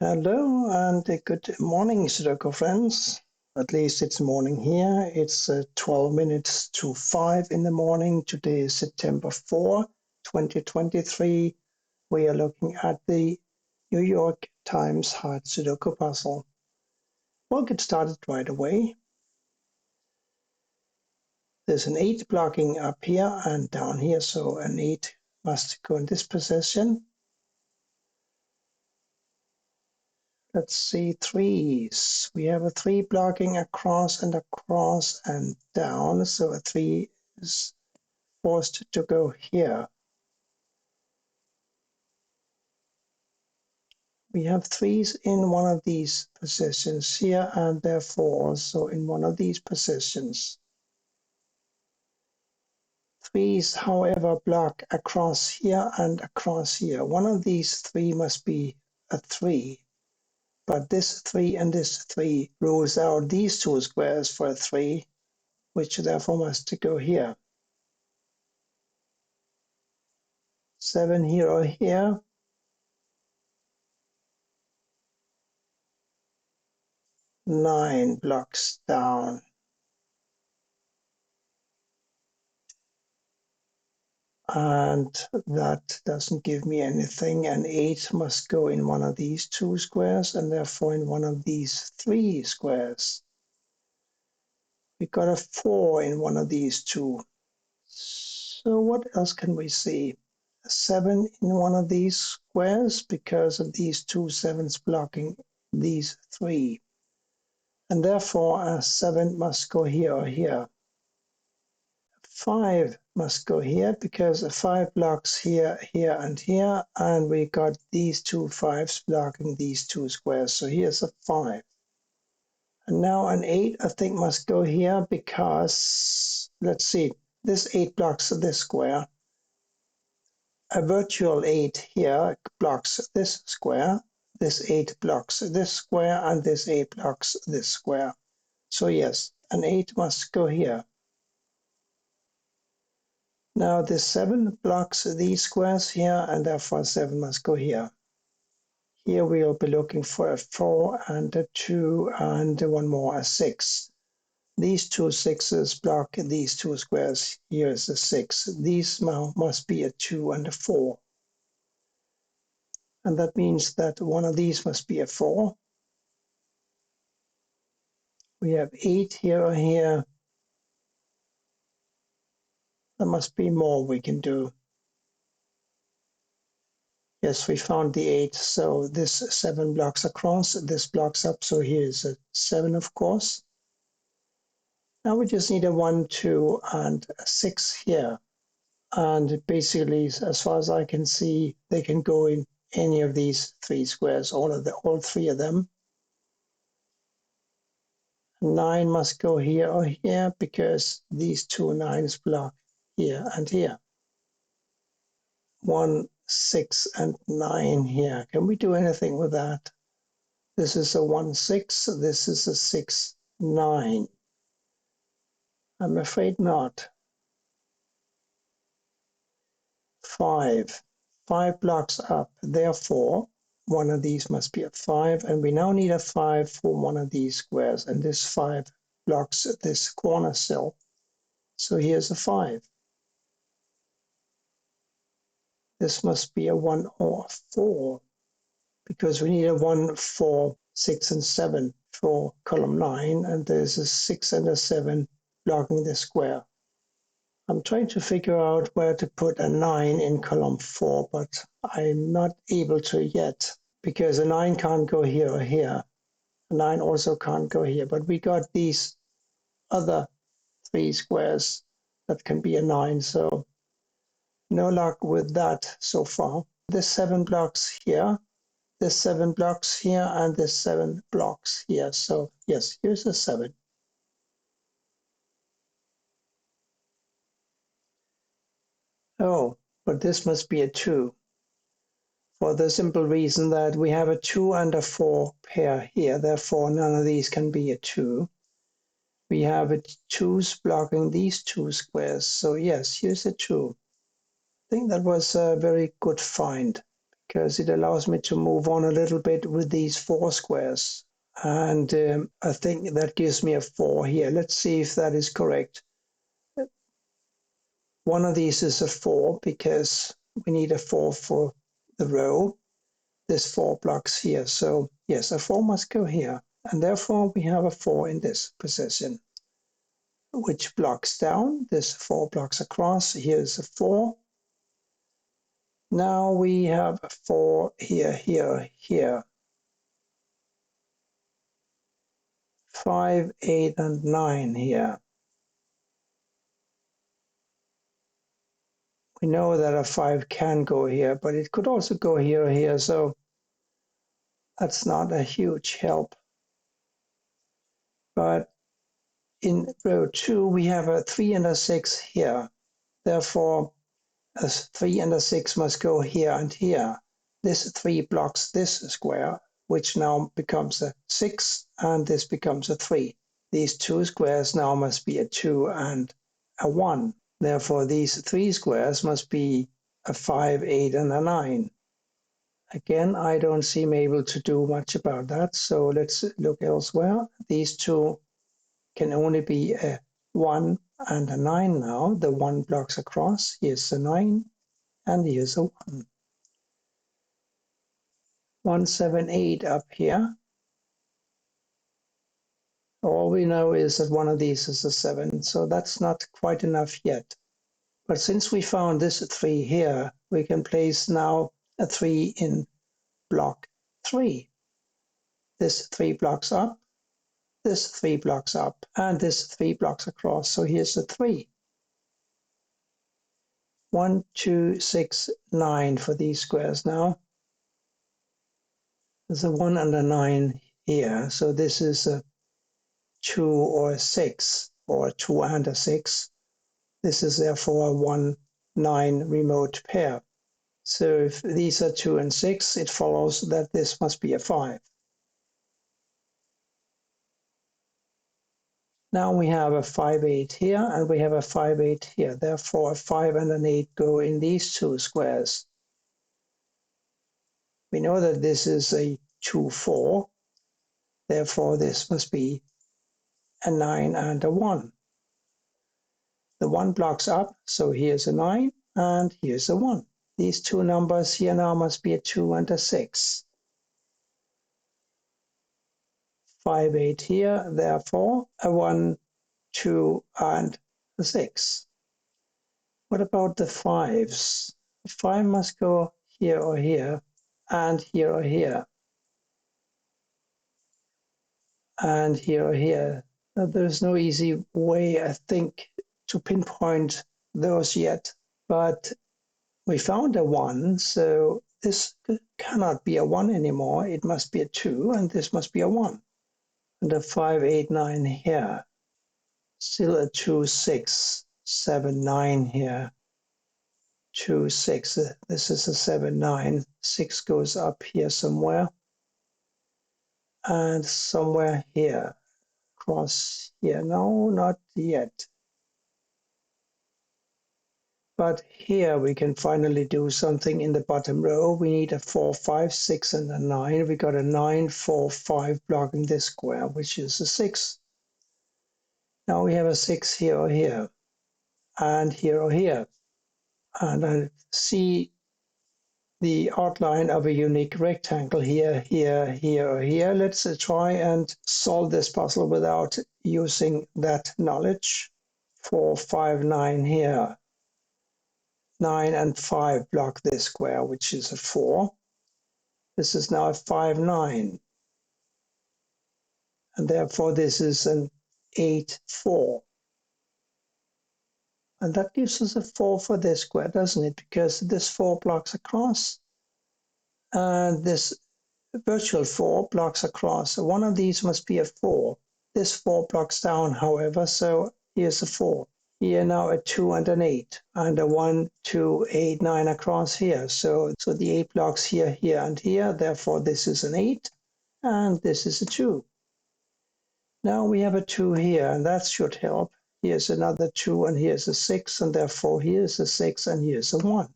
Hello and good morning, Sudoku friends. At least it's morning here. It's 12 minutes to 5 in the morning. Today is September 4, 2023. We are looking at the New York Times Hard Sudoku puzzle. We'll get started right away. There's an 8 blocking up here and down here, so an 8 must go in this position. Let's see, threes. We have a 3 blocking across and down, so a 3 is forced to go here. We have threes in one of these positions here and therefore also in one of these positions. Threes, however, block across here and across here. One of these 3 must be a 3. But this 3 and this 3 rules out these 2 squares for a 3, which therefore must go here. 7 here or here. 9 blocks down. And that doesn't give me anything. And 8 must go in one of these 2 squares and therefore in one of these 3 squares. We got a 4 in one of these 2. So what else can we see? A 7 in one of these squares because of these 2 7s blocking these 3. And therefore a 7 must go here or here. 5 must go here because a 5 blocks here, here, and here, and we got these 2 5s blocking these 2 squares. So here's a 5. And now an 8, I think, must go here because, let's see, this 8 blocks this square. A virtual 8 here blocks this square. This 8 blocks this square, and this 8 blocks this square. So yes, an 8 must go here. Now this 7 blocks these squares here, and therefore 7 must go here. Here we will be looking for a 4 and a 2 and one more, a 6. These 2 6s block these 2 squares. Here is a 6. These now must be a 2 and a 4. And that means that one of these must be a 4. We have 8 here or here. There must be more we can do. Yes, we found the 8. So this 7 blocks across, this blocks up. So here's a 7, of course. Now we just need a 1, 2, and a 6 here. And basically, as far as I can see, they can go in any of these 3 squares, all 3 of them. 9 must go here or here because these 2 9s block here and here. 1, 6, and 9 here. Can we do anything with that? This is a 1, 6. This is a 6, 9. I'm afraid not. 5. 5 blocks up. Therefore, one of these must be a 5. And we now need a 5 for one of these squares. And this 5 blocks this corner cell. So here's a 5. This must be a 1 or a 4. Because we need a 1, 4, 6, and 7 for column 9. And there's a 6 and a 7 blocking the square. I'm trying to figure out where to put a 9 in column 4, but I'm not able to yet because a 9 can't go here or here. A 9 also can't go here, but we got these other 3 squares that can be a 9, so no luck with that so far. This 7 blocks here, this 7 blocks here, and this 7 blocks here. So yes, here's a 7. Oh, but this must be a 2. For the simple reason that we have a 2 and a 4 pair here, therefore none of these can be a 2. We have a 2's blocking these 2 squares, so yes, here's a 2. I think that was a very good find, because it allows me to move on a little bit with these 4 squares. And I think that gives me a 4 here. Let's see if that is correct. One of these is a 4 because we need a 4 for the row. There's 4 blocks here. So yes, a 4 must go here. And therefore we have a 4 in this position, which blocks down. There's 4 blocks across. Here's a 4. Now we have a 4 here, here, here. 5, 8, and 9 here. We know that a 5 can go here, but it could also go here or here, so that's not a huge help. But in row 2, we have a 3 and a 6 here. Therefore, a 3 and a 6 must go here and here. This 3 blocks this square, which now becomes a 6, and this becomes a 3. These 2 squares now must be a 2 and a 1. Therefore, these 3 squares must be a 5, 8, and a 9. Again, I don't seem able to do much about that, so let's look elsewhere. These 2 can only be a 1 and a 9 now. The 1 blocks across. Here's a 9, and here's a 1. 1, 7, 8 up here. All we know is that one of these is a 7, so that's not quite enough yet. But since we found this 3 here, we can place now a 3 in block 3. This 3 blocks up, this 3 blocks up, and this 3 blocks across. So here's a 3. 1, 2, 6, 9 for these squares now. There's a 1 and a 9 here. So this is a 2 or a 6, or a 2 and a 6. This is therefore a 1, 9 remote pair. So if these are 2 and 6, it follows that this must be a 5. Now we have a 5, 8 here, and we have a 5, 8 here. Therefore, a 5 and an 8 go in these 2 squares. We know that this is a 2, 4. Therefore, this must be a 9 and a 1. The 1 blocks up, so here's a 9, and here's a 1. These 2 numbers here now must be a 2 and a 6. 5, 8 here, therefore a 1, 2, and a 6. What about the 5s? The 5 must go here or here, and here or here, and here or here. Now, there's no easy way, I think, to pinpoint those yet, but we found a 1, so this cannot be a 1 anymore. It must be a 2, and this must be a 1. And a 5, 8, 9 here. Still a 2, 6, 7, 9 here. 2, 6. This is a 7, 9. 6 goes up here somewhere. And somewhere here. Across here. No, not yet. But here we can finally do something in the bottom row. We need a 4, 5, 6, and a 9. We got a 9, 4, 5 block in this square, which is a 6. Now we have a 6 here or here, and here or here. And I see the outline of a unique rectangle here, here, here, or here. Let's try and solve this puzzle without using that knowledge. 4, 5, 9 here. 9 and 5 block this square, which is a 4. This is now a 5, 9. And therefore this is an 8, 4. And that gives us a 4 for this square, doesn't it? Because this 4 blocks across, and this virtual 4 blocks across. So one of these must be a 4. This 4 blocks down, however, so here's a 4. Here now a 2 and an 8, and a 1, 2, 8, 9 across here. So the 8 blocks here, here, and here. Therefore, this is an 8, and this is a 2. Now we have a 2 here, and that should help. Here's another 2, and here's a 6, and therefore here's a 6, and here's a 1.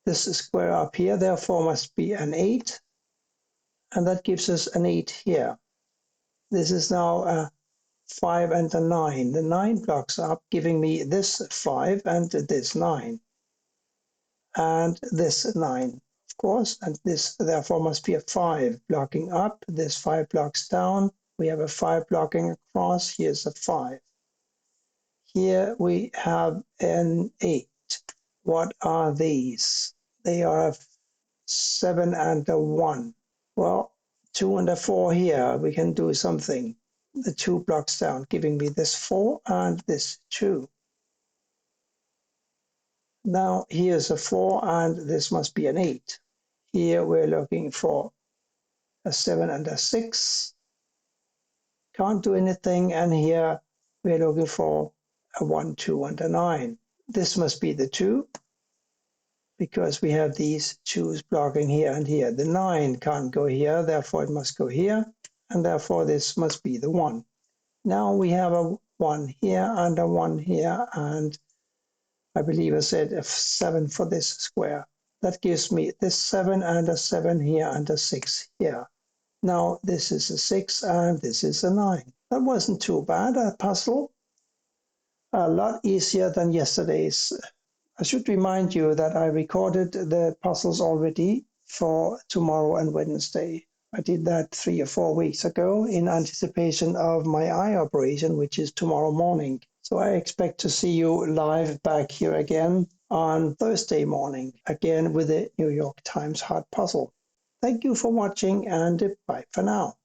this square up here, therefore must be an 8, and that gives us an 8 here. This is now a 5 and a 9. The 9 blocks up, giving me this 5 and this 9. And this 9, of course, and this therefore must be a 5 blocking up, this 5 blocks down. We have a 5 blocking across, here's a 5. Here we have an 8. What are these? They are a 7 and a 1. Well, 2 and a 4 here, we can do something. The 2 blocks down, giving me this 4 and this 2. Now here's a 4 and this must be an 8. Here we're looking for a 7 and a 6. Can't do anything. And here we're looking for a 1, 2, and a 9. This must be the 2 because we have these 2's blocking here and here. The 9 can't go here, therefore it must go here. And therefore this must be the 1. Now we have a 1 here and a 1 here, and I believe I said a 7 for this square. That gives me this 7 and a 7 here and a 6 here. Now this is a 6 and this is a 9. That wasn't too bad, a puzzle. A lot easier than yesterday's. I should remind you that I recorded the puzzles already for tomorrow and Wednesday. I did that 3 or 4 weeks ago in anticipation of my eye operation, which is tomorrow morning. So I expect to see you live back here again on Thursday morning, again with the New York Times Hard Puzzle. Thank you for watching, and bye for now.